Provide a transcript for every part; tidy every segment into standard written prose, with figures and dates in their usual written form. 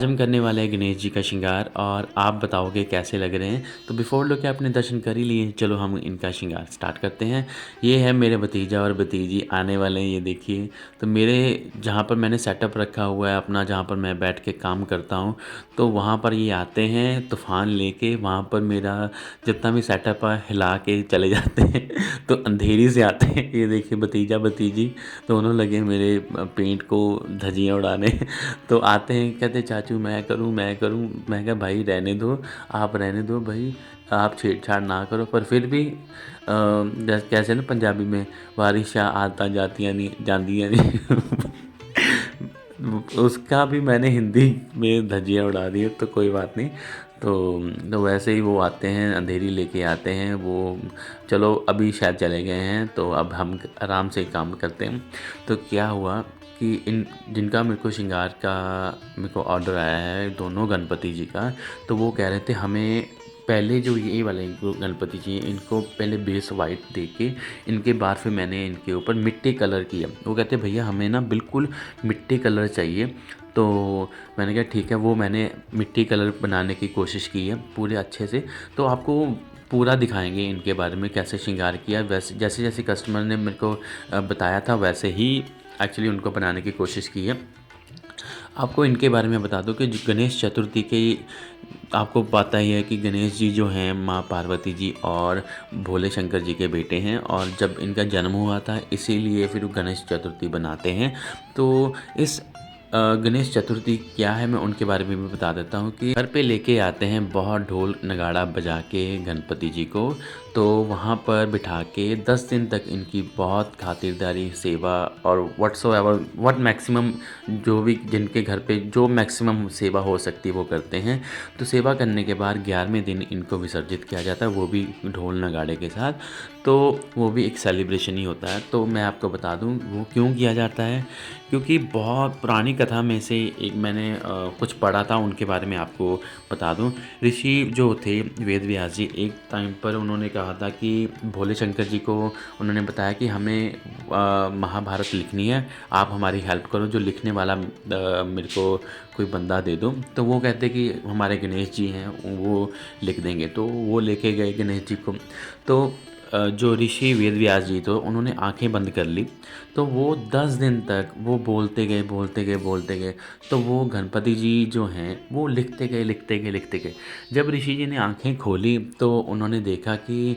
आज हम करने वाले हैं गणेश जी का श्रृंगार और आप बताओगे कैसे लग रहे हैं। तो बिफोर लोग के आपने दर्शन कर ही लिए, चलो हम इनका श्रृंगार स्टार्ट करते हैं। ये है मेरे भतीजा और भतीजी आने वाले हैं, ये देखिए। तो मेरे जहाँ पर मैंने सेटअप रखा हुआ है अपना, जहाँ पर मैं बैठ के काम करता हूँ, तो वहाँ पर ये आते हैं तूफ़ान लेके। वहाँ पर मेरा जितना भी सेटअप है हिला के चले जाते हैं तो अंधेरी से आते हैं। ये देखिए भतीजा भतीजी दोनों लगे मेरे पेंट को धज्जियाँ उड़ाने तो आते हैं, कहते चाचू मैं करूँ मैं करूँ। मैं कहा भाई रहने दो, आप रहने दो भाई, आप छेड़छाड़ ना करो। पर फिर भी जैसे कैसे ना पंजाबी में, बारिशां आता जातियाँ नहीं जांदियाँ नहीं उसका भी मैंने हिंदी में धज्जियाँ उड़ा दी है, तो कोई बात नहीं। तो वैसे ही वो आते हैं, अंधेरी लेके आते हैं वो। चलो अभी शायद चले गए हैं, तो अब हम आराम से काम करते हैं। तो क्या हुआ कि इन जिनका मेरे को श्रृंगार का मेरे को ऑर्डर आया है, दोनों गणपति जी का, तो वो कह रहे थे हमें पहले जो ये वाले गणपति जी हैं, इनको पहले बेस वाइट दे के इनके बाद फिर मैंने इनके ऊपर मिट्टी कलर किया। वो कहते भैया हमें ना बिल्कुल मिट्टी कलर चाहिए। तो मैंने कहा ठीक है, वो मैंने मिट्टी कलर बनाने की कोशिश की है पूरे अच्छे से। तो आपको पूरा दिखाएंगे इनके बारे में कैसे श्रृंगार किया। वैसे जैसे जैसे कस्टमर ने मेरे को बताया था वैसे ही एक्चुअली उनको बनाने की कोशिश की है। आपको इनके बारे में बता दूं कि गणेश चतुर्थी के, आपको पता ही है कि गणेश जी जो हैं माँ पार्वती जी और भोले शंकर जी के बेटे हैं, और जब इनका जन्म हुआ था इसीलिए फिर गणेश चतुर्थी बनाते हैं। तो इस गणेश चतुर्थी क्या है मैं उनके बारे में भी बता देता हूँ कि घर पे लेके आते हैं बहुत ढोल नगाड़ा बजा के गणपति जी को। तो वहाँ पर बिठा के 10 दिन तक इनकी बहुत खातिरदारी सेवा और व्हाट मैक्सिमम जो भी जिनके घर पे जो मैक्सिमम सेवा हो सकती है वो करते हैं। तो सेवा करने के बाद 11वें दिन इनको विसर्जित किया जाता है, वो भी ढोल नगाड़े के साथ। तो वो भी एक सेलिब्रेशन ही होता है। तो मैं आपको बता दूं वो क्यों किया जाता है, क्योंकि बहुत पुरानी कथा में से एक मैंने कुछ पढ़ा था, उनके बारे में आपको बता दूं। ऋषि जो थे वेद व्यास जी, एक टाइम पर उन्होंने कहा था कि भोले शंकर जी को उन्होंने बताया कि हमें महाभारत लिखनी है, आप हमारी हेल्प करो, जो लिखने वाला मेरे को कोई बंदा दे दो। तो वो कहते कि हमारे गणेश जी हैं वो लिख देंगे। तो वो लेके गए गणेश जी को। तो जो ऋषि वेद व्यास जी तो उन्होंने आंखें बंद कर ली। तो वो 10 दिन तक वो बोलते गए बोलते गए बोलते गए। तो वो गणपति जी जो हैं वो लिखते गए लिखते गए लिखते गए। जब ऋषि जी ने आंखें खोली तो उन्होंने देखा कि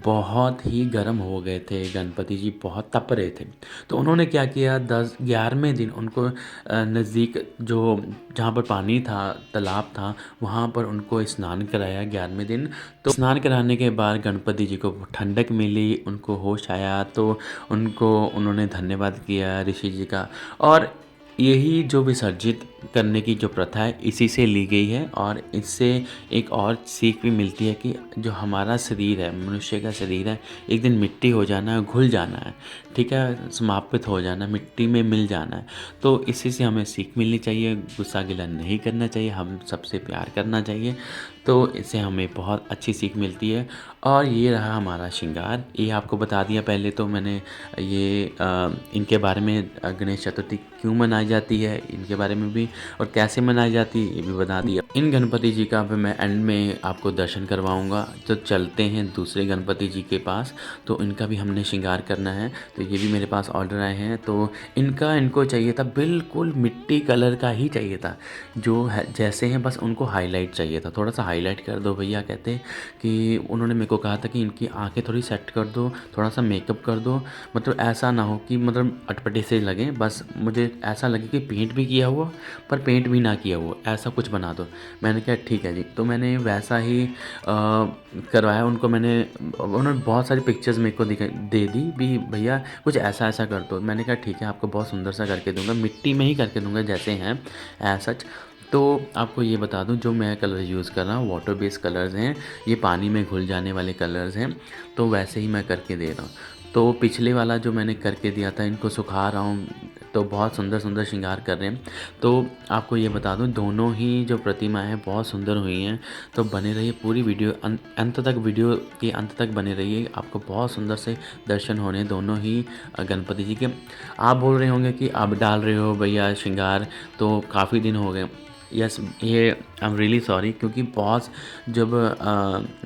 बहुत ही गर्म हो गए थे गणपति जी, बहुत तप रहे थे। तो उन्होंने क्या किया, 11वें दिन उनको नज़दीक जो जहाँ पर पानी था, तालाब था, वहाँ पर उनको स्नान कराया 11वें दिन। तो स्नान कराने के बाद गणपति जी को ठंडक मिली, उनको होश आया। तो उनको उन्होंने धन्यवाद किया ऋषि जी का। और यही जो विसर्जित करने की जो प्रथा है इसी से ली गई है। और इससे एक और सीख भी मिलती है कि जो हमारा शरीर है, मनुष्य का शरीर है, एक दिन मिट्टी हो जाना है, घुल जाना है, ठीक है, समापित हो जाना, मिट्टी में मिल जाना है। तो इसी से हमें सीख मिलनी चाहिए, गुस्सा गिला नहीं करना चाहिए, हम सबसे प्यार करना चाहिए। तो इससे हमें बहुत अच्छी सीख मिलती है। और ये रहा हमारा श्रृंगार, ये आपको बता दिया पहले तो मैंने ये इनके बारे में, गणेश चतुर्थी क्यों मनाई जाती है इनके बारे में भी, और कैसे मनाई जाती है ये भी बता दिया। इन गणपति जी का भी मैं एंड में आपको दर्शन करवाऊंगा। तो चलते हैं दूसरे गणपति जी के पास, तो इनका भी हमने श्रृंगार करना है। तो ये भी मेरे पास ऑर्डर आए हैं। तो इनको चाहिए था बिल्कुल मिट्टी कलर का ही चाहिए था, जो है जैसे हैं बस उनको हाईलाइट चाहिए था, थोड़ा सा हाईलाइट कर दो भैया। कहते कि उन्होंने मेरे को कहा था कि इनकी आंखें थोड़ी सेट कर दो, थोड़ा सा मेकअप कर दो, मतलब ऐसा ना हो कि मतलब अटपटे से लगे, बस मुझे ऐसा लगे कि पेंट भी किया हुआ पर पेंट भी ना किया हुआ, ऐसा कुछ बना दो। मैंने कहा ठीक है जी। तो मैंने वैसा ही करवाया उनको। उन्होंने बहुत सारी पिक्चर्स मेरे को दे दी भी, भैया कुछ ऐसा ऐसा कर दो। मैंने कहा ठीक है, आपको बहुत सुंदर सा करके दूंगा, मिट्टी में ही करके दूंगा जैसे हैं ऐसा। तो आपको ये बता दूं जो मैं कलर यूज़ कर रहा हूँ वाटर बेस्ड कलर्स हैं, ये पानी में घुल जाने वाले कलर्स हैं। तो वैसे ही मैं करके दे रहा हूँ। तो पिछले वाला जो मैंने करके दिया था इनको सुखा रहा हूँ, तो बहुत सुंदर सुंदर श्रृंगार कर रहे हैं। तो आपको ये बता दूं दोनों ही जो प्रतिमा हैं बहुत सुंदर हुई हैं। तो बने रहिए पूरी वीडियो अंत तक, वीडियो के अंत तक बने रहिए, आपको बहुत सुंदर से दर्शन होने दोनों ही गणपति जी के। आप बोल रहे होंगे कि आप डाल रहे हो भैया श्रृंगार, तो काफ़ी दिन हो गए। यस, ये आई एम रियली सॉरी, क्योंकि बहुत जब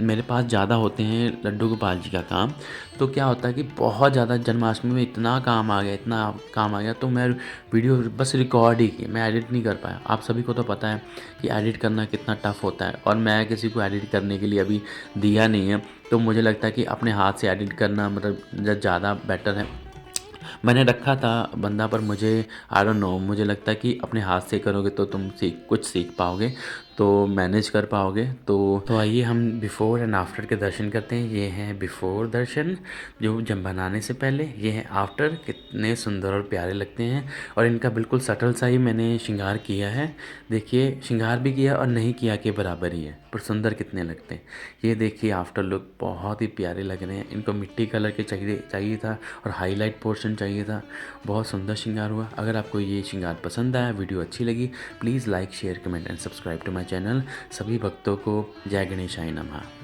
मेरे पास ज़्यादा होते हैं लड्डू गोपाल जी का काम, तो क्या होता है कि बहुत ज़्यादा जन्माष्टमी में इतना काम आ गया, इतना काम आ गया, तो मैं वीडियो बस रिकॉर्ड ही की, मैं एडिट नहीं कर पाया। आप सभी को तो पता है कि एडिट करना कितना टफ़ होता है, और मैं किसी को एडिट करने के लिए अभी दिया नहीं है। तो मुझे लगता है कि अपने हाथ से एडिट करना मतलब ज़्यादा बेटर है। मैंने रखा था बंदा, पर मुझे आई डोंट नो, मुझे लगता है कि अपने हाथ से करोगे तो तुम कुछ सीख पाओगे, तो मैनेज कर पाओगे। तो आइए हम बिफ़ोर एंड आफ्टर के दर्शन करते हैं। ये हैं बिफ़ोर दर्शन, जो जब बनाने से पहले, ये है आफ्टर। कितने सुंदर और प्यारे लगते हैं, और इनका बिल्कुल सटल सा ही मैंने श्रृंगार किया है। देखिए, श्रृंगार भी किया और नहीं किया के बराबर ही है, पर सुंदर कितने लगते हैं। ये देखिए आफ्टर लुक, बहुत ही प्यारे लग रहे हैं। इनको मिट्टी कलर के चाहिए था, और हाईलाइट पोर्शन चाहिए था। बहुत सुंदर श्रृंगार हुआ। अगर आपको ये श्रृंगार पसंद आया, वीडियो अच्छी लगी, please like share comment and subscribe to my channel. सभी भक्तों को जय गणेशाय नमः।